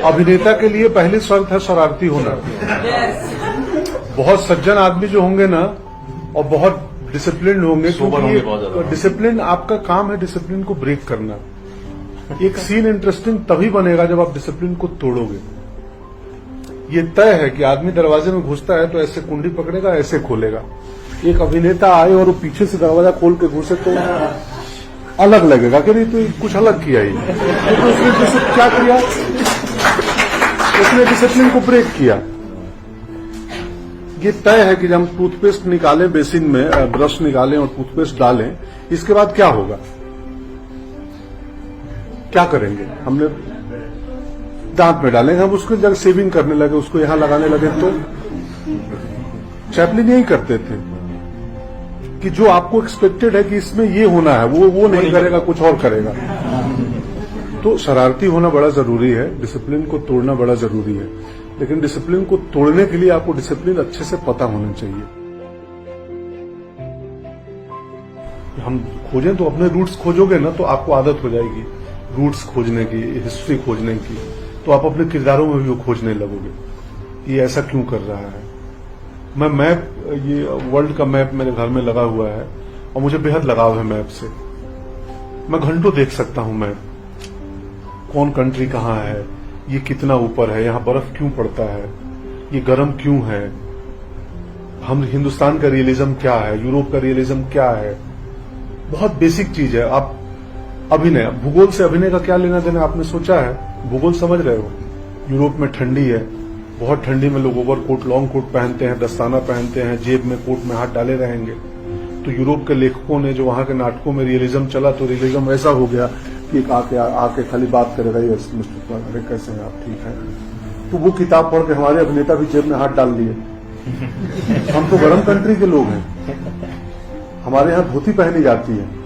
अभिनेता के लिए पहली शर्त है शरारती होना। बहुत सज्जन आदमी जो होंगे ना और बहुत डिसिप्लिन होंगे, क्योंकि डिसिप्लिन आपका काम है, डिसिप्लिन को ब्रेक करना। एक सीन इंटरेस्टिंग तभी बनेगा जब आप डिसिप्लिन को तोड़ोगे। ये तय है कि आदमी दरवाजे में घुसता है तो ऐसे कुंडी पकड़ेगा, ऐसे खोलेगा। एक अभिनेता आए और वो पीछे से दरवाजा खोल के घुसे तो अलग लगेगा कि नहीं, तो कुछ अलग किया ही। तो उसने क्या किया, उसने डिसिप्लिन को ब्रेक किया। ये तय है कि जब हम टूथपेस्ट निकालें बेसिन में, ब्रश निकालें और टूथपेस्ट डालें, इसके बाद क्या होगा, क्या करेंगे? हमने दांत में डालेंगे, हम उसको जब शेविंग करने लगे, उसको यहां लगाने लगे, तो चैपलिन यही करते थे कि जो आपको एक्सपेक्टेड है कि इसमें ये होना है, वो नहीं करेगा, कुछ और करेगा। तो शरारती होना बड़ा जरूरी है, डिसिप्लिन को तोड़ना बड़ा जरूरी है, लेकिन डिसिप्लिन को तोड़ने के लिए आपको डिसिप्लिन अच्छे से पता होना चाहिए। हम खोजें तो अपने रूट्स खोजोगे ना, तो आपको आदत हो जाएगी रूट्स खोजने की, हिस्ट्री खोजने की, तो आप अपने किरदारों में भी वो खोजने लगोगे ये ऐसा क्यों कर रहा है। मैं मैप, ये वर्ल्ड का मैप मेरे घर में लगा हुआ है और मुझे बेहद लगाव है मैप से। मैं घंटों देख सकता हूं मैप, कौन कंट्री कहां है, ये कितना ऊपर है, यहां बर्फ क्यों पड़ता है, ये गर्म क्यों है, हम हिंदुस्तान का रियलिज्म क्या है, यूरोप का रियलिज्म क्या है। बहुत बेसिक चीज है। आप अभिनय, भूगोल से अभिनय का क्या लेना देना, आपने सोचा है? भूगोल समझ रहे हो? यूरोप में ठंडी है, बहुत ठंडी में लोग ओवरकोट, लॉन्ग कोट पहनते हैं, दस्ताना पहनते हैं, जेब में कोट में हाथ डाले रहेंगे। तो यूरोप के लेखकों ने, जो वहां के नाटकों में रियलिज्म चला, तो रियलिज्म ऐसा हो गया कि एक आके खाली बात करेगा, ये मिस्टर कुमार, अरे कैसे हैं आप, ठीक है। तो वो किताब पढ़ के हमारे अभिनेता भी जेब में हाथ डाल लिए। हम तो गर्म कंट्री के लोग हैं, हमारे यहाँ धोती पहनी जाती है।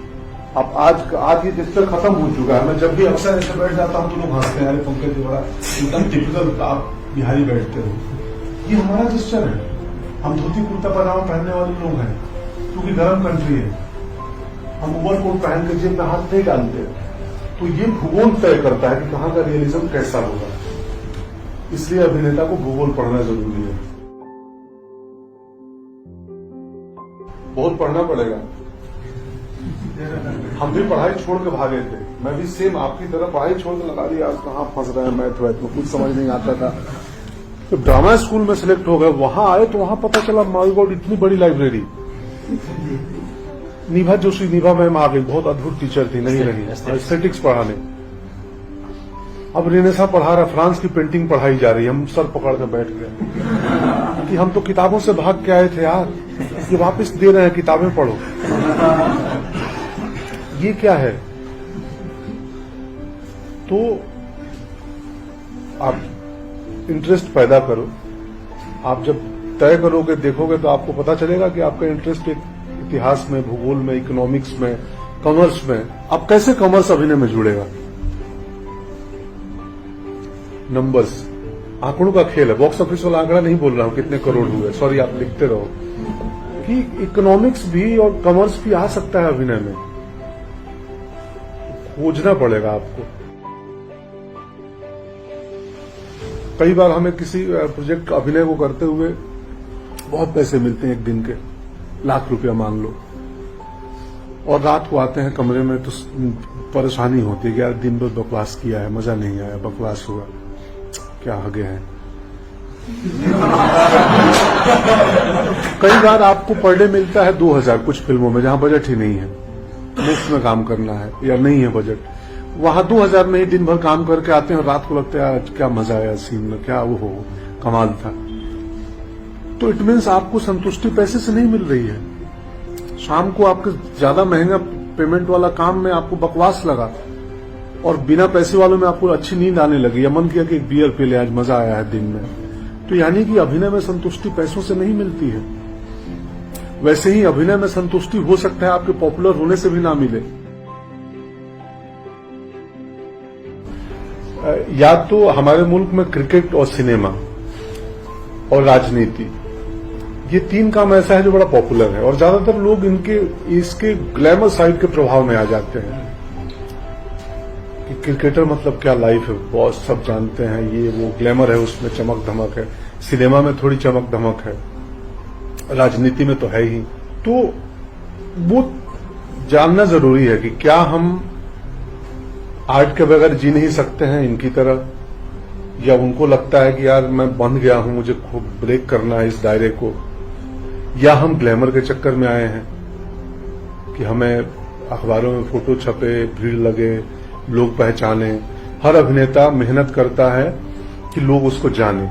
अब आज ये डिजिटल खत्म हो चुका है। मैं जब भी अक्सर ऐसे बैठ जाता हूँ तो लोग हंसते हैं, अरे पंकज जी बड़ा एकदम टिपिकल आप बिहारी बैठते हो। ये हमारा जेस्चर है, हम धोती कुर्ता पजामा पहनने वाले लोग हैं, क्योंकि गर्म कंट्री है। हम ओवरकोट पहन के जेब में हाथ नहीं डालते। तो ये भूगोल तय करता है कि कहाँ का रियलिज्म कैसा होगा। इसलिए अभिनेता को भूगोल पढ़ना जरूरी है, बहुत पढ़ना पड़ेगा। हम भी पढ़ाई छोड़ के भागे थे, मैं भी सेम आपकी तरह पढ़ाई छोड़ के लगा दिया, आज कहाँ फंस रहे हैं, मैथ वैथ में कुछ समझ नहीं आता था। तो ड्रामा स्कूल में सिलेक्ट हो गए, वहां आए तो वहां पता चला माय गॉड इतनी बड़ी लाइब्रेरी। निभा जोशी, निभा मैम आ गई, बहुत अद्भुत टीचर थी, नहीं रही, एस्थेटिक्स पढ़ाने। अब रेनेसा पढ़ा रहा, फ्रांस की पेंटिंग पढ़ाई जा रही है, हम सर पकड़ कर बैठ गए कि हम तो किताबों से भाग के आए थे यार, ये वापस दे रहे हैं, किताबें पढ़ो। ये क्या है? तो आप इंटरेस्ट पैदा करो। आप जब तय करोगे, देखोगे, तो आपको पता चलेगा कि आपका इंटरेस्ट इतिहास में, भूगोल में, इकोनॉमिक्स में, कॉमर्स में। अब कैसे कॉमर्स अभिनय में जुड़ेगा? नंबर्स, आंकड़ों का खेल है। बॉक्स ऑफिस वाला आंकड़ा नहीं बोल रहा हूं कितने करोड़ हुए, सॉरी, आप लिखते रहो कि इकोनॉमिक्स भी और कॉमर्स भी आ सकता है अभिनय में। खोजना पड़ेगा आपको। कई बार हमें किसी प्रोजेक्ट अभिनय को करते हुए बहुत पैसे मिलते हैं, एक दिन के लाख रुपया मान लो, और रात को आते हैं कमरे में तो परेशानी होती है कि यार दिन भर बकवास किया है, मजा नहीं आया, बकवास हुआ, क्या आगे है। कई बार आपको पर डे मिलता है 2000 कुछ फिल्मों में, जहां बजट ही नहीं है, मुफ्त में काम करना है या नहीं है बजट, वहां 2000 में ही दिन भर काम करके आते हैं और रात को लगता है क्या मजा आया सीन में, क्या वो हो कमाल था। तो इट मीन्स आपको संतुष्टि पैसे से नहीं मिल रही है। शाम को आपके ज्यादा महंगा पेमेंट वाला काम में आपको बकवास लगा और बिना पैसे वालों में आपको अच्छी नींद आने लगी, या मन किया कि एक बियर पी ले, आज मजा आया है दिन में। तो यानी कि अभिनय में संतुष्टि पैसों से नहीं मिलती है। वैसे ही अभिनय में संतुष्टि हो सकता है आपके पॉपुलर होने से भी ना मिले। या तो हमारे मुल्क में क्रिकेट और सिनेमा और राजनीति, ये तीन काम ऐसा है जो बड़ा पॉपुलर है और ज्यादातर लोग इसके ग्लैमर साइड के प्रभाव में आ जाते हैं। कि क्रिकेटर मतलब क्या लाइफ है, बहुत सब जानते हैं, ये वो ग्लैमर है, उसमें चमक धमक है, सिनेमा में थोड़ी चमक धमक है, राजनीति में तो है ही। तो वो जानना जरूरी है कि क्या हम आर्ट के बगैर जी नहीं सकते हैं इनकी तरह, या उनको लगता है कि यार मैं बंध गया हूं, मुझे खूब ब्रेक करना है इस दायरे को, या हम ग्लैमर के चक्कर में आए हैं कि हमें अखबारों में फोटो छपे, भीड़ लगे, लोग पहचाने। हर अभिनेता मेहनत करता है कि लोग उसको जाने,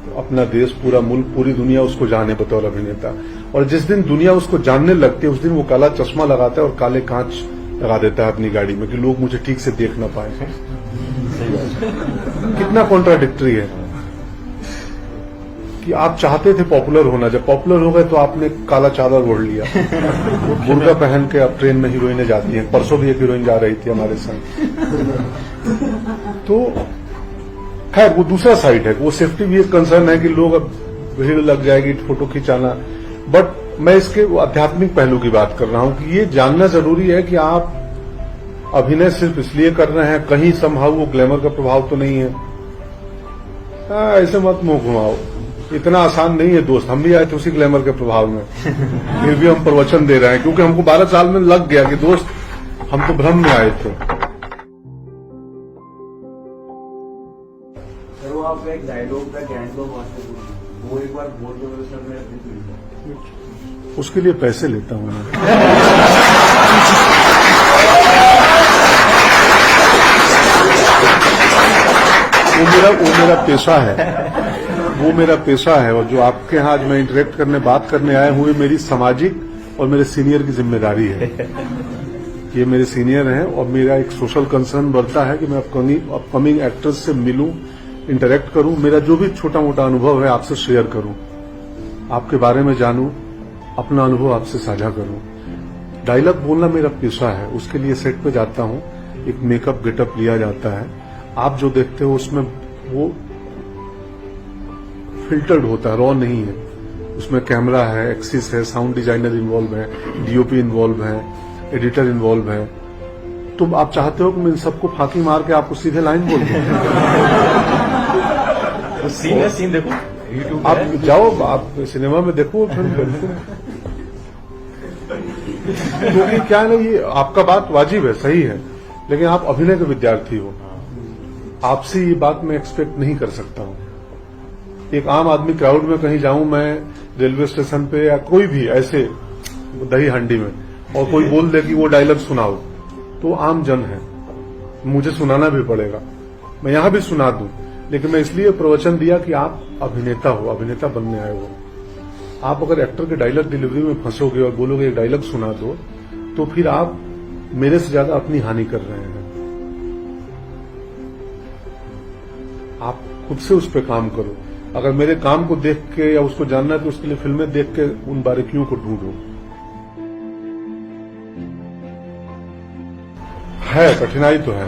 तो अपना देश, पूरा मुल्क, पूरी दुनिया उसको जाने बतौर अभिनेता। और जिस दिन दुनिया उसको जानने लगती है उस दिन वो काला चश्मा लगाता है और काले कांच लगा देता है अपनी गाड़ी में कि लोग मुझे ठीक से देख ना पाए। कितना कॉन्ट्राडिक्टरी है कि आप चाहते थे पॉपुलर होना, जब पॉपुलर हो गए तो आपने काला चादर ओढ़ लिया, बुर्का पहन के अब ट्रेन में हीरोइनें जाती हैं। परसों भी एक हीरोइन जा रही थी हमारे संग। तो खैर वो दूसरा साइड है, वो सेफ्टी भी एक कंसर्न है कि लोग अब भीड़ लग जाएगी, फोटो खिंचाना। बट मैं इसके आध्यात्मिक पहलू की बात कर रहा हूं कि ये जानना जरूरी है कि आप अभिनय सिर्फ इसलिए कर रहे हैं, कहीं संभाव वो ग्लैमर का प्रभाव तो नहीं है। ऐसे मत मुंह घुमाओ, इतना आसान नहीं है दोस्त। हम भी आए थे उसी ग्लैमर के प्रभाव में, फिर भी हम प्रवचन दे रहे हैं क्योंकि हमको 12 साल में लग गया कि दोस्त हम तो भ्रम में आए थे। सर, वो आपका एक डायलॉग था गैंग ऑफ वासेपुर, वो एक बार बोल दो सर, मेरा दिल टूट गया। उसके लिए पैसे लेता हूं मैं। वो मेरा पेशा है, वो मेरा पेशा है। और जो आपके यहाँ आज मैं इंटरेक्ट करने, बात करने आए हुए, मेरी सामाजिक और मेरे सीनियर की जिम्मेदारी है। ये मेरे सीनियर हैं और मेरा एक सोशल कंसर्न बढ़ता है कि मैं अपकमिंग एक्टर्स से मिलूं, इंटरेक्ट करूं, मेरा जो भी छोटा मोटा अनुभव है आपसे शेयर करूं, आपके बारे में जानूं, अपना अनुभव आपसे साझा करूं। डायलॉग बोलना मेरा पेशा है, उसके लिए सेट पे जाता हूं, एक मेकअप गेटअप लिया जाता है। आप जो देखते हो उसमें वो फिल्टर्ड होता है, रॉ नहीं है। उसमें कैमरा है, एक्सिस है, साउंड डिजाइनर इन्वॉल्व है, डीओपी इन्वॉल्व है, एडिटर इन्वॉल्व है। तुम आप चाहते हो कि मैं इन सबको फांकी मार के आपको सीधे लाइन बोल दूं? सीन देखो, यूट्यूब आप जाओ, आप सिनेमा में देखो फिल्म देखो। क्योंकि क्या है ना, ये आपका बात वाजिब है, सही है, लेकिन आप अभिनय के विद्यार्थी हो, आपसे ये बात मैं एक्सपेक्ट नहीं कर सकता हूं। एक आम आदमी क्राउड में कहीं जाऊं मैं, रेलवे स्टेशन पे या कोई भी ऐसे दही हंडी में, और कोई बोल दे कि वो डायलॉग सुनाओ, तो आम जन है, मुझे सुनाना भी पड़ेगा। मैं यहां भी सुना दूं, लेकिन मैं इसलिए प्रवचन दिया कि आप अभिनेता हो, अभिनेता बनने आए हो। आप अगर एक्टर के डायलॉग डिलीवरी में फंसोगे और बोलोगे एक डायलॉग सुना दो, तो फिर आप मेरे से ज्यादा अपनी हानि कर रहे हैं। आप खुद से उस पर काम करो। अगर मेरे काम को देख के या उसको जानना है तो उसके लिए फिल्में देख के उन बारीकियों को ढूंढो। है, कठिनाई तो है।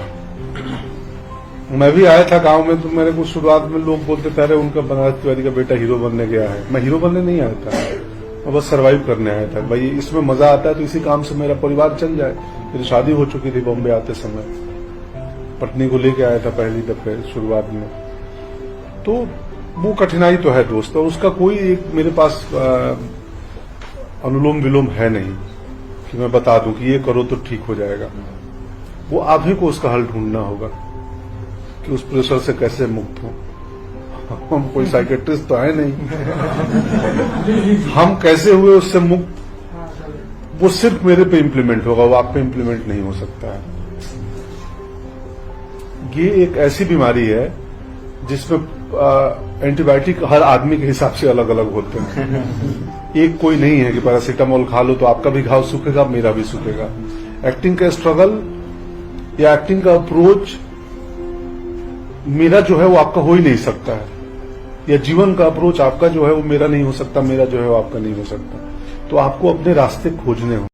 मैं भी आया था गांव में, तो मेरे को शुरुआत में लोग बोलते थे अरे उनका बनारस तिवारी का बेटा हीरो बनने गया है। मैं हीरो बनने नहीं आया था, मैं बस सर्वाइव करने आया था। भाई इसमें मजा आता है तो इसी काम से मेरा परिवार चल जाए। मेरी शादी हो चुकी थी बॉम्बे आते समय, पत्नी को लेके आया था पहली दफे शुरुआत में। तो वो कठिनाई तो है दोस्त, और उसका कोई एक मेरे पास अनुलोम विलोम है नहीं कि मैं बता दूं कि ये करो तो ठीक हो जाएगा। वो आप ही को उसका हल ढूंढना होगा कि उस प्रेशर से कैसे मुक्त हो। हम कोई साइकेट्रिस्ट तो है नहीं, हम कैसे हुए उससे मुक्त, वो सिर्फ मेरे पे इम्प्लीमेंट होगा, वो आप पे इम्प्लीमेंट नहीं हो सकता है। ये एक ऐसी बीमारी है जिसमें एंटीबायोटिक हर आदमी के हिसाब से अलग अलग होते हैं। एक कोई नहीं है कि पैरासीटामोल खा लो तो आपका भी घाव सूखेगा, मेरा भी सूखेगा। एक्टिंग का स्ट्रगल या एक्टिंग का अप्रोच मेरा जो है वो आपका हो ही नहीं सकता है, या जीवन का अप्रोच आपका जो है वो मेरा नहीं हो सकता, मेरा जो है वो आपका नहीं हो सकता। तो आपको अपने रास्ते खोजने हों।